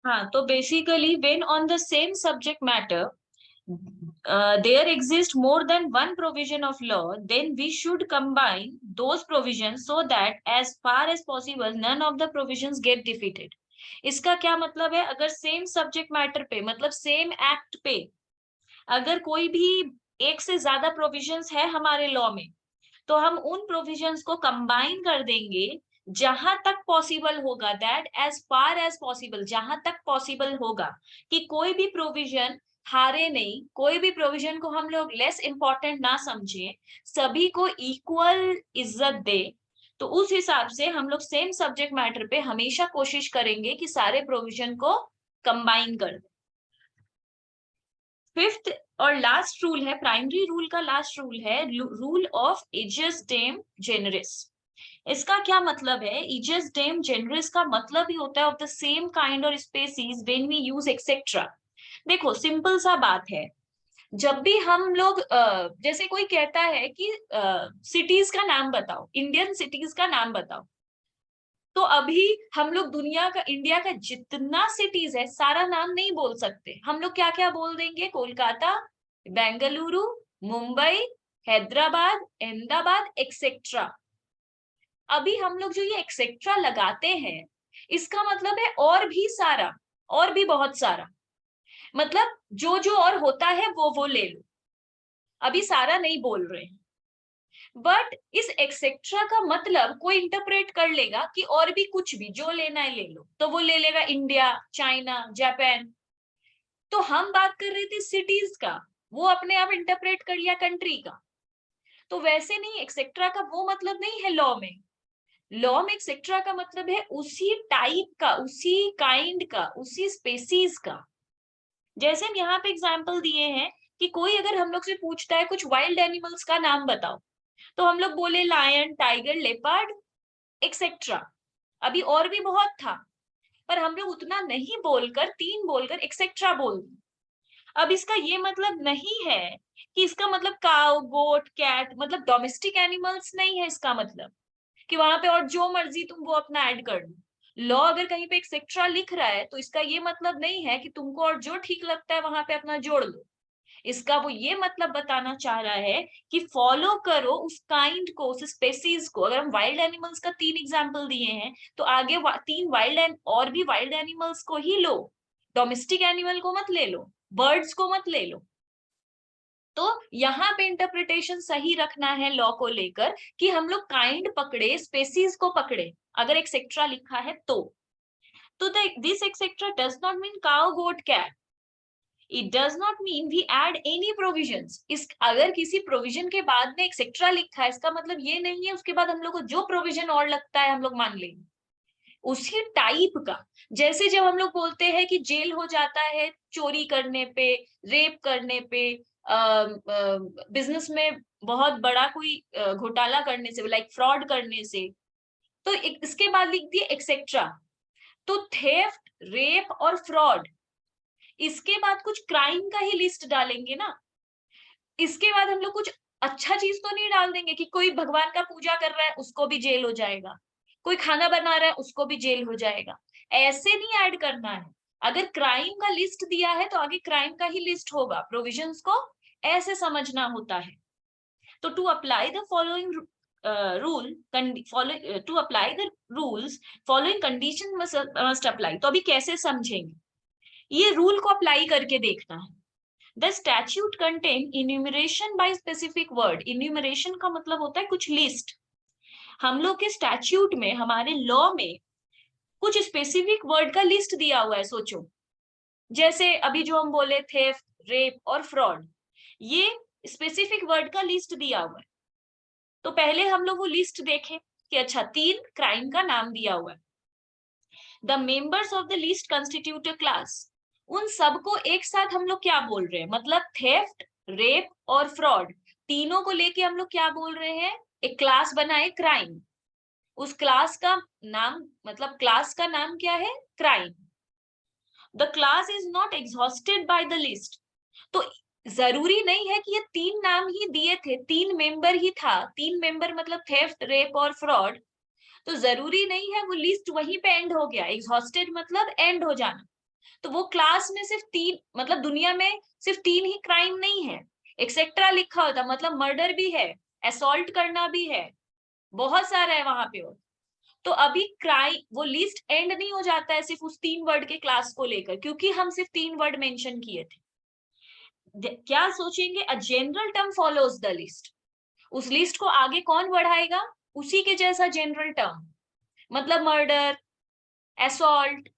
हाँ, तो basically when on the same subject matter there exist more than one provision of law, then we should combine those provisions so that as far as possible none of the provisions get defeated. इसका क्या मतलब है? अगर same subject matter पे मतलब same act पे अगर कोई भी एक से ज्यादा प्रोविजंस है हमारे लॉ में, तो हम उन प्रोविजंस को कंबाइन कर देंगे जहां तक पॉसिबल होगा, that as far as possible, जहां तक पॉसिबल होगा कि कोई भी प्रोविजन हारे नहीं, कोई भी प्रोविजन को हम लोग लेस इंपॉर्टेंट ना समझे, सभी को इक्वल इज्जत दे। तो उस हिसाब से हम लोग सेम सब्जेक्ट मैटर पे हमेशा कोशिश करेंगे कि सारे प्रोविजन को कंबाइन कर दें। फिफ्थ और लास्ट रूल है, प्राइमरी रूल का लास्ट रूल है rule of ejusdem generis. इसका क्या मतलब है? एजस डेम जेनरिस का मतलब ही होता है ऑफ द सेम काइंड और species when we use etcetera. देखो सिंपल सा बात है, जब भी हम लोग जैसे कोई कहता है कि सिटीज का नाम बताओ, इंडियन सिटीज का नाम बताओ, तो अभी हम लोग दुनिया का, इंडिया का जितना सिटीज है सारा नाम नहीं बोल सकते। हम लोग क्या क्या बोल देंगे? कोलकाता, बेंगलुरु, मुंबई, हैदराबाद, अहमदाबाद एक्सेट्रा। अभी हम लोग जो ये एक्सेट्रा लगाते हैं, इसका मतलब है और भी सारा, और भी बहुत सारा, मतलब जो जो और होता है वो ले लो। अभी सारा नहीं बोल रहे हैं, बट इस एक्सेट्रा का मतलब कोई इंटरप्रेट कर लेगा कि और भी कुछ भी जो लेना है ले लो, तो वो ले लेगा इंडिया, चाइना, जापान। तो हम बात कर रहे थे सिटीज का, वो अपने आप इंटरप्रेट कर लिया कंट्री का। तो वैसे नहीं, एक्सेट्रा का वो मतलब नहीं है लॉ में। लॉ में एक्सेट्रा का मतलब है उसी टाइप का, उसी काइंड का, उसी स्पेसीज का। जैसे हम यहाँ पे एग्जाम्पल दिए हैं कि कोई अगर हम लोग से पूछता है कुछ वाइल्ड एनिमल्स का नाम बताओ, तो हम लोग बोले लायन, टाइगर, लेपर्ड एक्सेट्रा। अभी और भी बहुत था, पर हम लोग उतना नहीं बोलकर, तीन बोलकर एक्सेट्रा बोल दी। अब इसका ये मतलब नहीं है कि इसका मतलब काउ, गोट, कैट मतलब डोमेस्टिक एनिमल्स नहीं है। इसका मतलब कि वहां पे और जो मर्जी तुम वो अपना ऐड कर लो। लॉ अगर कहीं पे एक्सेट्रा लिख रहा है तो इसका ये मतलब नहीं है कि तुमको और जो ठीक लगता है वहां पे अपना जोड़ लो। इसका वो ये मतलब बताना चाह रहा है कि फॉलो करो उस काइंड को, उस स्पेसीज को। अगर हम वाइल्ड एनिमल्स का तीन एग्जांपल दिए हैं, तो आगे तीन वाइल्ड और भी वाइल्ड एनिमल्स को ही लो, डोमेस्टिक एनिमल को मत ले लो, बर्ड्स को मत ले लो। तो यहाँ पे इंटरप्रिटेशन सही रखना है लॉ को लेकर कि हम लोग काइंड पकड़े, स्पेसीज को पकड़े अगर एक्सेट्रा लिखा है तो this etcetera does not mean cow, goat, cat. It does not mean we add any provisions. इस अगर किसी प्रोविजन के बाद में एक्सेट्रा लिखा है, इसका मतलब ये नहीं है उसके बाद हम लोग को जो प्रोविजन और लगता है हम लोग मान लेंगे उसी टाइप का। जैसे जब हम लोग बोलते हैं कि जेल हो जाता है चोरी करने पे, रेप करने पे, बिजनेस में बहुत बड़ा कोई घोटाला करने से, लाइक फ्रॉड करने से, तो इसके बाद लिख दिए एक्सेट्रा। तो थेफ्ट, रेप और फ्रॉड, इसके बाद कुछ क्राइम का ही लिस्ट डालेंगे ना। इसके बाद हम लोग कुछ अच्छा चीज तो नहीं डाल देंगे कि कोई भगवान का पूजा कर रहा है उसको भी जेल हो जाएगा, कोई खाना बना रहा है उसको भी जेल हो जाएगा। ऐसे नहीं ऐड करना है। अगर क्राइम का लिस्ट दिया है तो आगे क्राइम का ही लिस्ट होगा, प्रोविजंस को ऐसे समझना होता है। तो to apply the following rule, to apply the rules following condition must apply. तो अभी कैसे समझेंगे? ये रूल को अप्लाई करके देखना है। The statute contain enumeration by specific word. Enumeration का मतलब होता है कुछ लिस्ट। हम लोग के स्टैच्यूट में, हमारे लॉ में कुछ स्पेसिफिक वर्ड का लिस्ट दिया हुआ है। सोचो, जैसे अभी जो हम बोले थेफ्ट, रेप और फ्रॉड, ये स्पेसिफिक वर्ड का लिस्ट दिया हुआ है। तो पहले हम लोग वो लिस्ट देखें कि अच्छा तीन क्राइम का नाम दिया हुआ है। The members of the list constitute a class. उन सबको एक साथ हम लोग क्या बोल रहे हैं? मतलब थेफ्ट, रेप और फ्रॉड, तीनों को लेके हम लोग क्या बोल रहे हैं? एक क्लास बनाए क्राइम। उस क्लास का नाम, मतलब क्लास का नाम क्या है? Crime. The class is not exhausted by the list. तो जरूरी नहीं है कि ये तीन नाम ही दिए थे, तीन मेंबर ही था, तीन मेंबर मतलब थेफ्ट, रेप और फ्रॉड, तो जरूरी नहीं है वो लिस्ट वहीं पे एंड हो गया। एग्जॉस्टेड मतलब एंड हो जाना। तो वो क्लास में सिर्फ 3, मतलब दुनिया में सिर्फ 3 ही क्राइम नहीं है, एक्सेट्रा लिखा होता, मतलब मर्डर भी है, असॉल्ट करना भी है, बहुत सारा है वहां पे। और तो अभी क्राइम वो लिस्ट एंड नहीं हो जाता है सिर्फ उस 3 वर्ड के क्लास को लेकर, क्योंकि हम सिर्फ 3 वर्ड मेंशन किए थे। क्या सोचेंगे, a general term follows the list, उस लिस्ट को आगे कौन बढ़ाएगा, उसी के जैसा जनरल टर्म, मतलब मर्डर, असॉल्ट,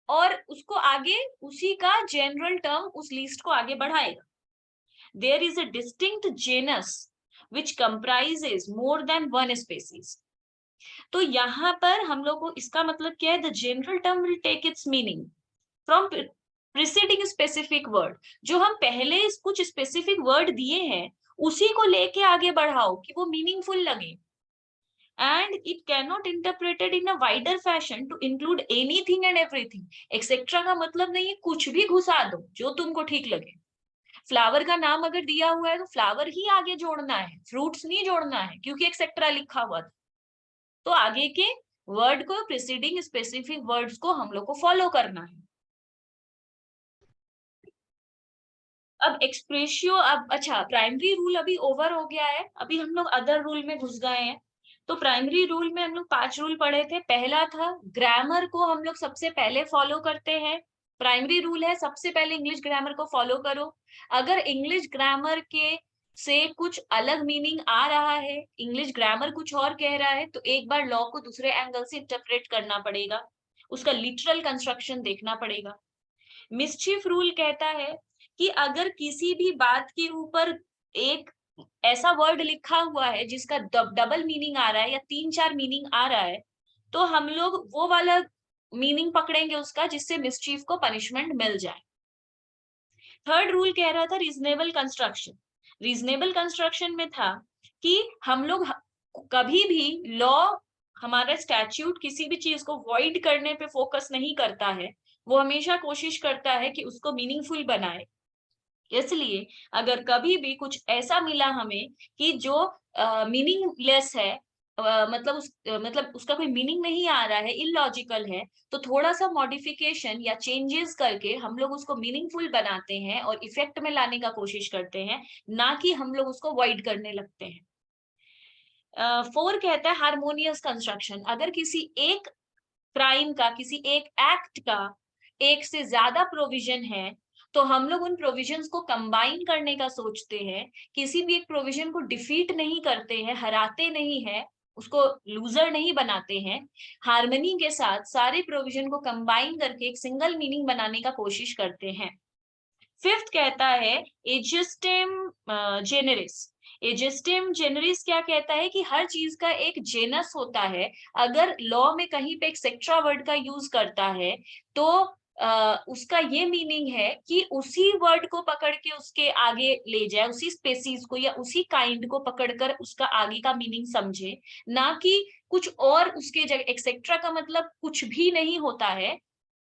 और उसको आगे उसी का जनरल टर्म उस लिस्ट को आगे बढ़ाएगा। There is a distinct genus which comprises more than one species. तो यहाँ पर हम लोग को इसका मतलब क्या है, the general term will take its meaning from preceding specific word. जो हम पहले कुछ स्पेसिफिक वर्ड दिए हैं उसी को लेके आगे बढ़ाओ कि वो मीनिंगफुल लगे। And it cannot interpreted in a wider fashion to include anything and everything. Etcetera का मतलब नहीं है कुछ भी घुसा दो जो तुमको ठीक लगे। फ्लावर का नाम अगर दिया हुआ है तो फ्लावर ही आगे जोड़ना है, फ्रूट्स नहीं जोड़ना है, क्योंकि एक्सेट्रा लिखा हुआ था। तो आगे के वर्ड को, प्रीसीडिंग स्पेसिफिक वर्ड्स को हम लोग को फॉलो करना है। अब एक्सप्रेशियो, अब अच्छा प्राइमरी रूल अभी ओवर हो गया है, अभी हम लोग अदर रूल में घुस गए हैं। तो प्राइमरी रूल में हम लोग 5 रूल पढ़े थे। पहला था ग्रामर को हम लोग सबसे पहले फॉलो करते हैं। प्राइमरी रूल है सबसे पहले इंग्लिश ग्रामर को फॉलो करो। अगर इंग्लिश ग्रामर के से कुछ अलग मीनिंग आ रहा है, इंग्लिश ग्रामर कुछ और कह रहा है, तो एक बार लॉ को दूसरे एंगल से इंटरप्रेट करना पड़ेगा, उसका लिटरल कंस्ट्रक्शन देखना पड़ेगा। मिस्चीफ रूल कहता है कि अगर किसी भी बात के ऊपर एक ऐसा वर्ड लिखा हुआ है जिसका डबल मीनिंग आ रहा है या 3-4 मीनिंग आ रहा है, तो हम लोग वो वाला मीनिंग पकड़ेंगे उसका जिससे मिसचीफ को पनिशमेंट मिल जाए। थर्ड रूल कह रहा था रीजनेबल कंस्ट्रक्शन। रीजनेबल कंस्ट्रक्शन में था कि हम लोग कभी भी लॉ, हमारा स्टैट्यूट किसी भी चीज को वॉइड करने पे फोकस नहीं करता है, वो हमेशा कोशिश करता है कि उसको मीनिंगफुल बनाए। इसलिए अगर कभी भी कुछ ऐसा मिला हमें कि जो मीनिंगलेस है, मतलब उसका कोई मीनिंग नहीं आ रहा है, इलॉजिकल है, तो थोड़ा सा मॉडिफिकेशन या चेंजेस करके हम लोग उसको मीनिंगफुल बनाते हैं और इफेक्ट में लाने का कोशिश करते हैं, ना कि हम लोग उसको वॉइड करने लगते हैं। 4 कहता है हार्मोनियस कंस्ट्रक्शन। अगर किसी एक क्राइम का, किसी एक एक्ट का एक से ज्यादा प्रोविजन है, तो हम लोग उन प्रोविजंस को कंबाइन करने का सोचते हैं, किसी भी एक प्रोविजन को डिफीट नहीं करते हैं, हराते नहीं है, उसको लूजर नहीं बनाते हैं, हार्मनी के साथ सारे प्रोविजन को कंबाइन करके एक सिंगल मीनिंग बनाने का कोशिश करते हैं। फिफ्थ कहता है एजिस्टेम जेनेरिस। एजिस्टेम जेनेरिस क्या कहता है कि हर चीज का एक जेनस होता है। अगर लॉ में कहीं पे एक सेक्ट्रा वर्ड का यूज करता है तो उसका ये मीनिंग है कि उसी वर्ड को पकड़ के उसके आगे ले जाए, उसी स्पेसीज को या उसी काइंड को पकड़कर उसका आगे का मीनिंग समझे, ना कि कुछ और उसके जगह। एक्सेट्रा का मतलब कुछ भी नहीं होता है,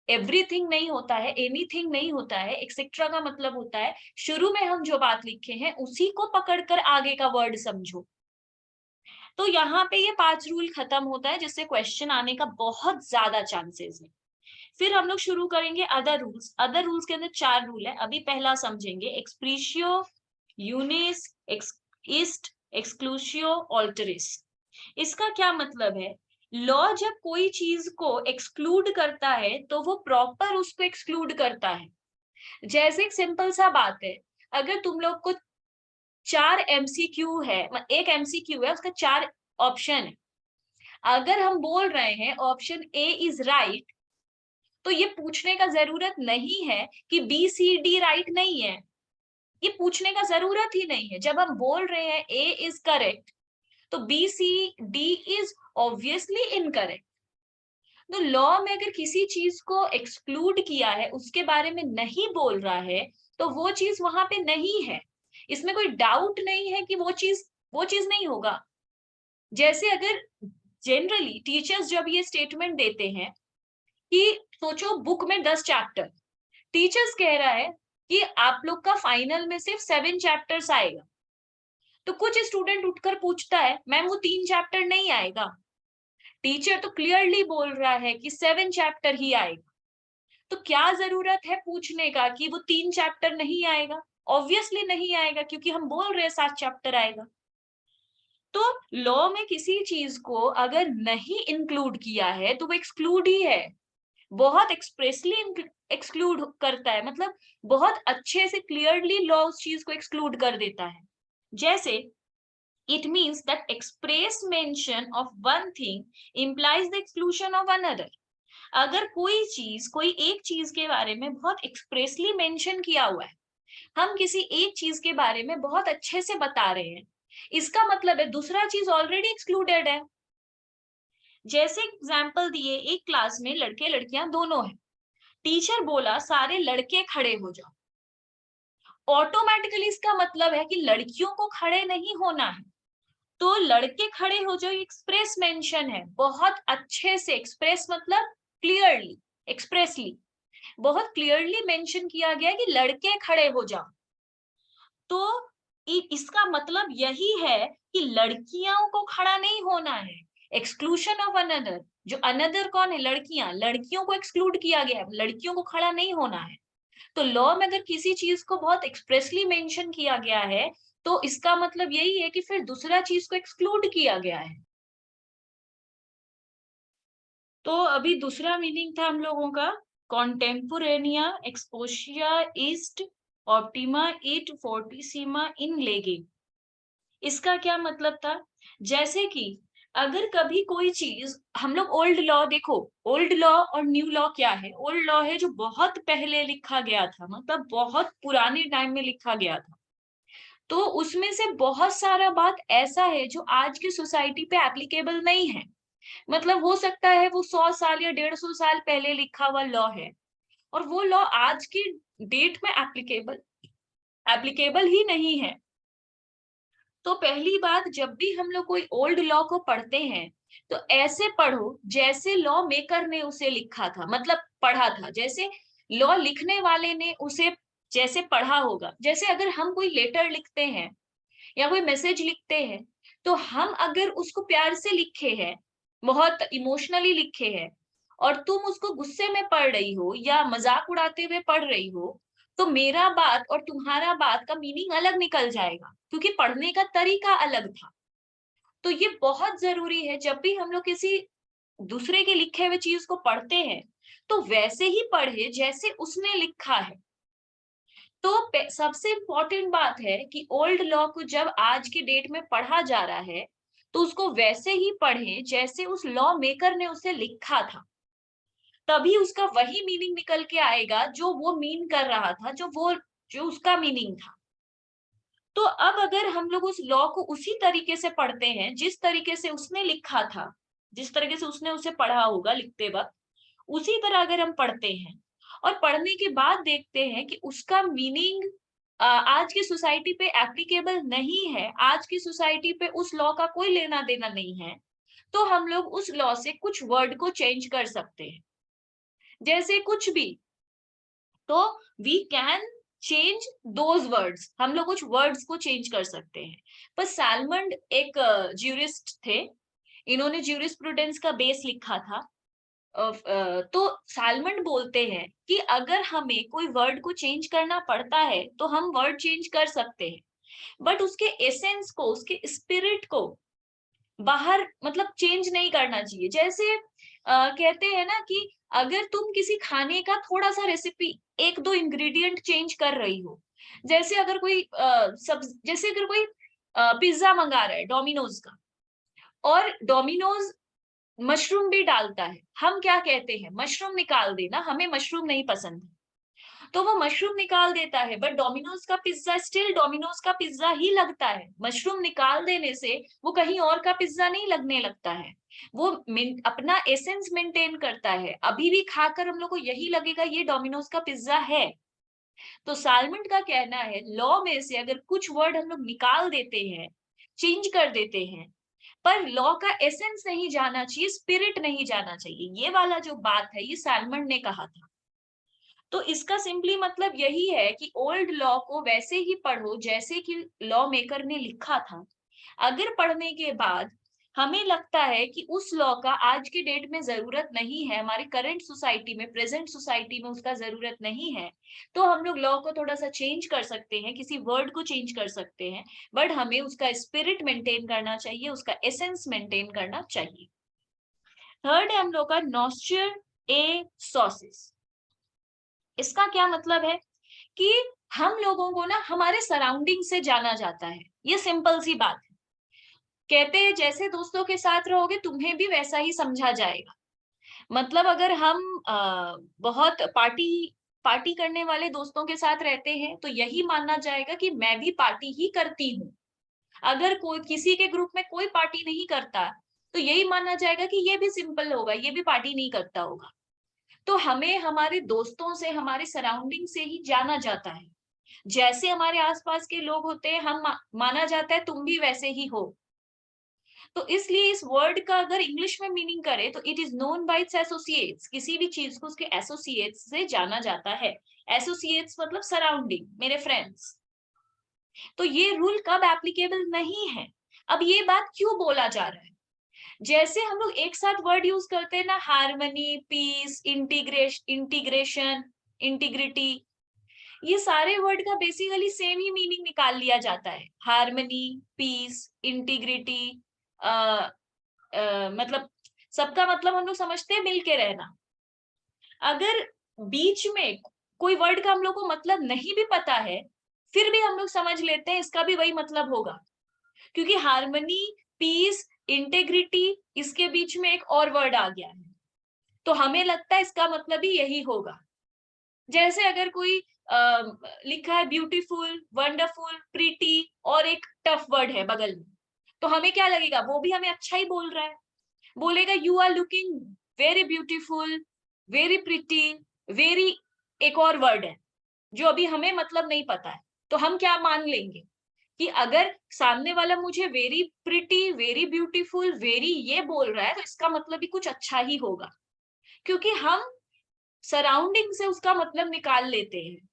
एवरीथिंग नहीं होता है, एनीथिंग नहीं होता है। एक्सेट्रा का मतलब होता है शुरू में हम जो बात लिखे हैं उसी को पकड़कर आगे का वर्ड समझो। तो यहाँ पे ये 5 रूल खत्म होता है, जिससे क्वेश्चन आने का बहुत ज्यादा चांसेस है। फिर हम लोग शुरू करेंगे अदर रूल्स। अदर रूल्स के अंदर 4 रूल है। अभी पहला समझेंगे एक्सप्रीशियो, यूनिस, इस्ट, एक्सक्लूसियो, ऑल्टरिस। इसका क्या मतलब है, लॉ जब कोई चीज को एक्सक्लूड करता है तो वो प्रॉपर उसको एक्सक्लूड करता है। जैसे एक सिंपल सा बात है, अगर तुम लोग को 4 MCQ है, एक MCQ है, उसका 4 ऑप्शन है, अगर हम बोल रहे हैं ऑप्शन ए इज राइट, तो ये पूछने का जरूरत नहीं है कि BCD राइट नहीं है, ये पूछने का जरूरत ही नहीं है। जब हम बोल रहे हैं ए इज करेक्ट, तो BCD इज ऑब्वियसली इनकरेक्ट। तो लॉ में अगर किसी चीज को एक्सक्लूड किया है, उसके बारे में नहीं बोल रहा है, तो वो चीज वहां पे नहीं है, इसमें कोई डाउट नहीं है कि वो चीज नहीं होगा। जैसे अगर जनरली टीचर्स जब ये स्टेटमेंट देते हैं कि सोचो बुक में 10 चैप्टर, टीचर्स कह रहा है कि आप लोग का फाइनल में सिर्फ 7 चैप्टर्स आएगा, तो कुछ स्टूडेंट उठकर पूछता है मैम वो 3 चैप्टर नहीं आएगा। टीचर तो क्लियरली बोल रहा है कि 7 चैप्टर ही आएगा, तो क्या जरूरत है पूछने का कि वो 3 चैप्टर नहीं आएगा? ऑब्वियसली नहीं आएगा, क्योंकि हम बोल रहे हैं 7 चैप्टर आएगा। तो लॉ में किसी चीज को अगर नहीं इंक्लूड किया है तो वो एक्सक्लूड ही है। बहुत एक्सप्रेसली एक्सक्लूड करता है, मतलब बहुत अच्छे से क्लियरली लॉ उस चीज को एक्सक्लूड कर देता है। जैसे it means that express mention of one thing implies the exclusion of another। अगर कोई एक चीज के बारे में बहुत एक्सप्रेसली मेंशन किया हुआ है, हम किसी एक चीज के बारे में बहुत अच्छे से बता रहे हैं, इसका मतलब है दूसरा चीज ऑलरेडी एक्सक्लूडेड है। जैसे एग्जाम्पल दिए, एक क्लास में लड़के लड़कियां दोनों हैं, टीचर बोला सारे लड़के खड़े हो जाओ, ऑटोमेटिकली इसका मतलब है कि लड़कियों को खड़े नहीं होना है। तो लड़के खड़े हो जाओ एक्सप्रेस मेंशन है, बहुत अच्छे से, एक्सप्रेस मतलब क्लियरली, एक्सप्रेसली बहुत क्लियरली मेंशन किया गया है कि लड़के खड़े हो जाओ। तो इसका मतलब यही है कि लड़कियों को खड़ा नहीं होना है, एक्सक्लूशन ऑफ अनदर। जो अनदर कौन है? लड़कियां, लड़कियों को एक्सक्लूड किया गया है, लड़कियों को खड़ा नहीं होना है। तो लॉ में अगर किसी चीज को बहुत एक्सप्रेसली मेंशन किया गया है तो इसका मतलब यही है कि फिर दूसरा चीज को एक्सक्लूड किया गया है। तो अभी दूसरा मीनिंग था हम लोगों का कॉन्टेम्पोरेनिया एक्सपोशिया ईस्ट ऑप्टिमा इट फोर्टिसिमा इन लेगे। इसका क्या मतलब था? जैसे कि अगर कभी कोई चीज हम लोग ओल्ड लॉ देखो, ओल्ड लॉ और न्यू लॉ क्या है? ओल्ड लॉ है जो बहुत पहले लिखा गया था, मतलब बहुत पुराने टाइम में लिखा गया था, तो उसमें से बहुत सारा बात ऐसा है जो आज की सोसाइटी पे एप्लीकेबल नहीं है। मतलब हो सकता है वो 100 साल या 150 साल पहले लिखा हुआ लॉ है और वो लॉ आज की डेट में एप्लीकेबल एप्लीकेबल ही नहीं है। तो पहली बात, जब भी हम लोग कोई ओल्ड लॉ को पढ़ते हैं तो ऐसे पढ़ो जैसे लॉ मेकर ने उसे लिखा था, मतलब पढ़ा था, जैसे लॉ लिखने वाले ने उसे जैसे पढ़ा होगा। जैसे अगर हम कोई लेटर लिखते हैं या कोई मैसेज लिखते हैं, तो हम अगर उसको प्यार से लिखे हैं, बहुत इमोशनली लिखे हैं, और तुम उसको गुस्से में पढ़ रही हो या मजाक उड़ाते हुए पढ़ रही हो, तो मेरा बात और तुम्हारा बात का मीनिंग अलग निकल जाएगा, क्योंकि पढ़ने का तरीका अलग था। तो ये बहुत जरूरी है, जब भी हम लोग किसी दूसरे के लिखे हुए चीज को पढ़ते हैं तो वैसे ही पढ़े जैसे उसने लिखा है। तो सबसे इम्पोर्टेंट बात है कि ओल्ड लॉ को जब आज की डेट में पढ़ा जा रहा है तो उसको वैसे ही पढ़े जैसे उस लॉ मेकर ने उसे लिखा था, तभी उसका वही मीनिंग निकल के आएगा जो वो मीन कर रहा था, जो उसका मीनिंग था। तो अब अगर हम लोग उस लॉ को उसी तरीके से पढ़ते हैं जिस तरीके से उसने लिखा था, जिस तरीके से उसने उसे पढ़ा होगा लिखते वक्त, उसी तरह अगर हम पढ़ते हैं और पढ़ने के बाद देखते हैं कि उसका मीनिंग आज की सोसाइटी पे एप्लीकेबल नहीं है, आज की सोसाइटी पे उस लॉ का कोई लेना देना नहीं है, तो हम लोग उस लॉ से कुछ वर्ड को चेंज कर सकते हैं, जैसे कुछ भी। तो we can change those words, हम लोग कुछ वर्ड्स को चेंज कर सकते हैं। पर सैलमंड एक ज्यूरिस्ट थे, इन्होंने ज्यूरिस्प्रूडेंस का बेस लिखा था। तो सालमंड बोलते हैं कि अगर हमें कोई वर्ड को चेंज करना पड़ता है तो हम वर्ड चेंज कर सकते हैं, बट उसके एसेंस को, उसके स्पिरिट को बाहर मतलब चेंज नहीं करना चाहिए। जैसे कहते हैं ना कि अगर तुम किसी खाने का थोड़ा सा रेसिपी, एक दो इंग्रेडिएंट चेंज कर रही हो, जैसे अगर कोई जैसे अगर कोई पिज्जा मंगा रहा है डोमिनोज का, और डोमिनोज मशरूम भी डालता है, हम क्या कहते हैं? मशरूम निकाल देना, हमें मशरूम नहीं पसंद है, तो वो मशरूम निकाल देता है, बट डोमिनोज का पिज्जा स्टिल डोमिनोज का पिज्जा ही लगता है। मशरूम निकाल देने से वो कहीं और का पिज्जा नहीं लगने लगता है, वो अपना एसेंस मेंटेन करता है। अभी भी खाकर हम लोग को यही लगेगा ये डोमिनोज का पिज्जा है। तो सालमंड का कहना है लॉ में से अगर कुछ वर्ड हम लोग निकाल देते हैं, चेंज कर देते हैं, पर लॉ का एसेंस नहीं जाना चाहिए, स्पिरिट नहीं जाना चाहिए। ये वाला जो बात है ये सैलमंड ने कहा था। तो इसका सिंपली मतलब यही है कि ओल्ड लॉ को वैसे ही पढ़ो जैसे कि लॉ मेकर ने लिखा था। अगर पढ़ने के बाद हमें लगता है कि उस लॉ का आज की डेट में जरूरत नहीं है, हमारी करंट सोसाइटी में, प्रेजेंट सोसाइटी में उसका जरूरत नहीं है, तो हम लोग लॉ को थोड़ा सा चेंज कर सकते हैं, किसी वर्ड को चेंज कर सकते हैं, बट हमें उसका स्पिरिट मेंटेन करना चाहिए, उसका एसेंस मेंटेन करना चाहिए। थर्ड है हम लोग का नॉस्टर ए सॉसिस। इसका क्या मतलब है कि हम लोगों को ना हमारे सराउंडिंग से जाना जाता है, ये सिंपल सी बात है। कहते हैं जैसे दोस्तों के साथ रहोगे तुम्हें भी वैसा ही समझा जाएगा। मतलब अगर हम बहुत पार्टी पार्टी करने वाले दोस्तों के साथ रहते हैं तो यही मानना जाएगा कि मैं भी पार्टी ही करती हूँ। अगर कोई किसी के ग्रुप में कोई पार्टी नहीं करता तो यही मानना जाएगा कि ये भी सिंपल होगा, ये भी पार्टी नहीं करता होगा। तो हमें हमारे दोस्तों से, हमारे सराउंडिंग से ही जाना जाता है। जैसे हमारे आसपास के लोग होते हैं, हम माना जाता है तुम भी वैसे ही हो। तो इसलिए इस वर्ड का अगर इंग्लिश में मीनिंग करें तो it is known by it's associates. किसी भी चीज को उसके एसोसिएट्स से जाना जाता है। एसोसिएट्स मतलब सराउंडिंग, मेरे फ्रेंड्स। तो ये रूल कब एप्लीकेबल नहीं है? अब ये बात क्यों बोला जा रहा है? जैसे हम लोग एक साथ वर्ड यूज करते हैं ना, हार्मनी, पीस, इंटीग्रेशन, इंटीग्रिटी, ये सारे वर्ड का बेसिकली सेम ही मीनिंग निकाल लिया जाता है। हार्मनी, पीस, इंटीग्रिटी, मतलब सबका मतलब हम लोग समझते हैं मिल के रहना। अगर बीच में कोई वर्ड का हम लोग को मतलब नहीं भी पता है, फिर भी हम लोग समझ लेते हैं इसका भी वही मतलब होगा, क्योंकि हार्मनी, पीस, इंटेग्रिटी, इसके बीच में एक और वर्ड आ गया है, तो हमें लगता है इसका मतलब ही यही होगा। जैसे अगर कोई लिखा है ब्यूटीफुल, वंडरफुल, प्रीटी और एक टफ वर्ड है बगल में, तो हमें क्या लगेगा? वो भी हमें अच्छा ही बोल रहा है। बोलेगा you are looking very beautiful, very pretty, very, एक और वर्ड है जो अभी हमें मतलब नहीं पता है, तो हम क्या मान लेंगे कि अगर सामने वाला मुझे very pretty, very beautiful, very ये बोल रहा है तो इसका मतलब भी कुछ अच्छा ही होगा, क्योंकि हम सराउंडिंग से उसका मतलब निकाल लेते हैं।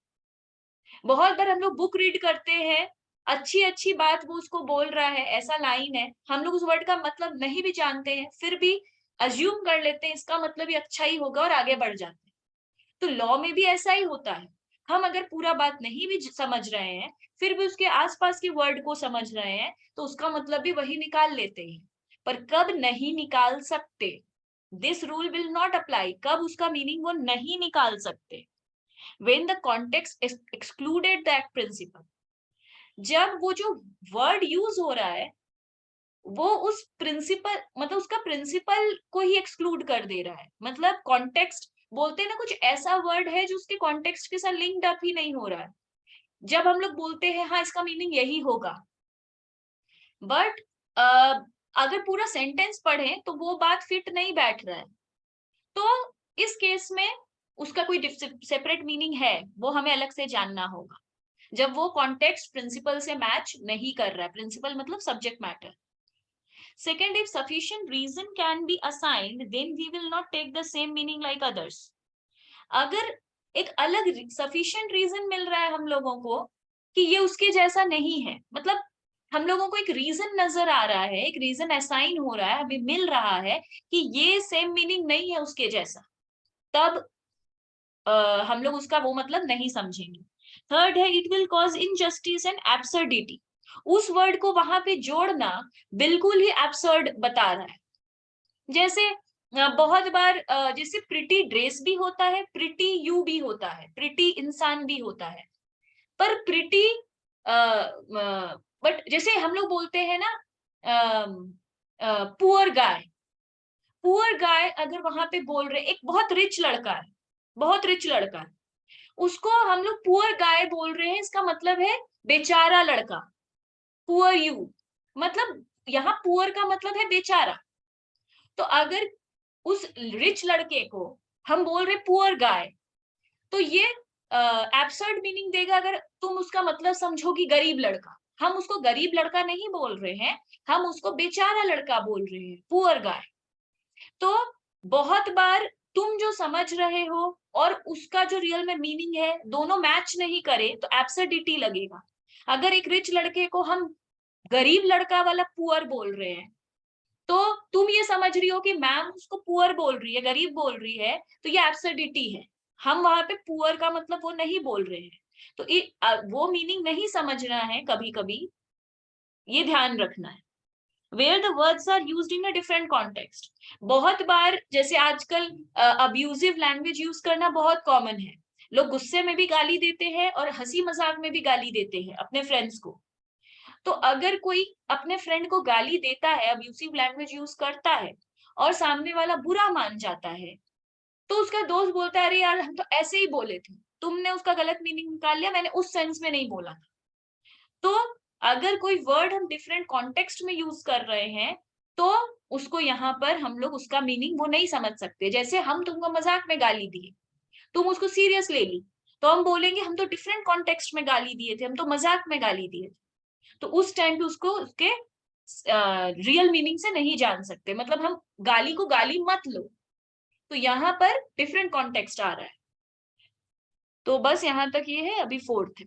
बहुत बार हम लोग बुक रीड करते हैं, अच्छी अच्छी बात वो उसको बोल रहा है, ऐसा लाइन है, हम लोग उस वर्ड का मतलब नहीं भी जानते हैं, फिर भी अज्यूम कर लेते हैं इसका मतलब भी अच्छा ही होगा और आगे बढ़ जाते हैं। तो लॉ में भी ऐसा ही होता है। हम अगर पूरा बात नहीं भी समझ रहे हैं, फिर भी उसके आसपास के वर्ड को समझ रहे हैं, तो उसका मतलब भी वही निकाल लेते हैं। पर कब नहीं निकाल सकते, this rule will not apply, कब उसका मीनिंग वो नहीं निकाल सकते, when the context excluded that principle, जब वो जो वर्ड यूज हो रहा है वो उस प्रिंसिपल, मतलब उसका प्रिंसिपल को ही एक्सक्लूड कर दे रहा है। मतलब कॉन्टेक्स्ट बोलते हैं ना, कुछ ऐसा वर्ड है जो उसके कॉन्टेक्स्ट के साथ लिंक्ड अप ही नहीं हो रहा है, जब हम लोग बोलते हैं हाँ इसका मीनिंग यही होगा, बट अगर पूरा सेंटेंस पढ़ें तो वो बात फिट नहीं बैठ रहा है, तो इस केस में उसका कोई सेपरेट मीनिंग है, वो हमें अलग से जानना होगा, जब वो कॉन्टेक्स्ट प्रिंसिपल से मैच नहीं कर रहा है। प्रिंसिपल मतलब subject matter. Second, if sufficient reason can be assigned, then we will not take the same meaning like others. अगर एक अलग sufficient reason मिल रहा है हम लोगों को कि ये उसके जैसा नहीं है, मतलब हम लोगों को एक रीजन नजर आ रहा है, एक रीजन असाइन हो रहा है, अभी मिल रहा है कि ये सेम मीनिंग नहीं है उसके जैसा, तब हम लोग उसका वो मतलब नहीं समझेंगे। थर्ड है, it will cause injustice and absurdity. उस वर्ड को वहां पे जोड़ना बिल्कुल ही एब्सर्ड बता रहा है। जैसे बहुत बार जैसे प्रिटी ड्रेस भी होता है, प्रिटी यू भी होता है, प्रिटी इंसान भी होता है, पर प्रिटी बट जैसे हम लोग बोलते हैं ना पुअर गाय, पुअर गाय अगर वहां पे बोल रहे एक बहुत रिच लड़का है, बहुत रिच लड़का है, उसको हम लोग पुअर गाय बोल रहे हैं, इसका मतलब है बेचारा लड़का। पुअर यू मतलब यहाँ पुअर का मतलब है बेचारा। तो अगर उस रिच लड़के को हम बोल रहे पुअर गाय, तो ये एब्सर्ड मीनिंग देगा अगर तुम उसका मतलब समझोगी गरीब लड़का। हम उसको गरीब लड़का नहीं बोल रहे हैं, हम उसको बेचारा लड़का बोल रहे हैं, पुअर गाय। तो बहुत बार तुम जो समझ रहे हो और उसका जो रियल में मीनिंग है, दोनों मैच नहीं करे तो एब्सर्डिटी लगेगा। अगर एक रिच लड़के को हम गरीब लड़का वाला पुअर बोल रहे हैं, तो तुम ये समझ रही हो कि मैम उसको पुअर बोल रही है, गरीब बोल रही है, तो ये एब्सर्डिटी है। हम वहां पे पुअर का मतलब वो नहीं बोल रहे हैं। तो वो मीनिंग नहीं समझना है कभी कभी, ये ध्यान रखना है। Where the words are used in a different context. बहुत बार जैसे आजकल अब्यूजिव लैंग्वेज यूज करना बहुत कॉमन है। लोग गुस्से में भी गाली देते हैं और हंसी मजाक में भी गाली देते हैं अपने फ्रेंड्स को। तो अगर कोई अपने फ्रेंड को गाली देता है, अब्यूसिव लैंग्वेज यूज करता है, और सामने वाला बुरा मान जाता है, तो उसका दोस्त बोलता है अरे यार हम तो ऐसे ही बोले थे, तुमने उसका गलत मीनिंग निकाल लिया, मैंने उस सेंस में नहीं बोला था। तो अगर कोई वर्ड हम डिफरेंट कॉन्टेक्स्ट में यूज कर रहे हैं, तो उसको यहाँ पर हम लोग उसका मीनिंग वो नहीं समझ सकते। जैसे हम तुमको मजाक में गाली दिए, तुम उसको सीरियस ले ली, तो हम बोलेंगे हम तो डिफरेंट कॉन्टेक्स्ट में गाली दिए थे, हम तो मजाक में गाली दिए थे। तो उस टाइम पे उसको उसके रियल मीनिंग से नहीं जान सकते। मतलब हम गाली को गाली मत लो, तो यहाँ पर डिफरेंट कॉन्टेक्स्ट आ रहा है। तो बस यहाँ तक ये है, अभी फोर्थ है।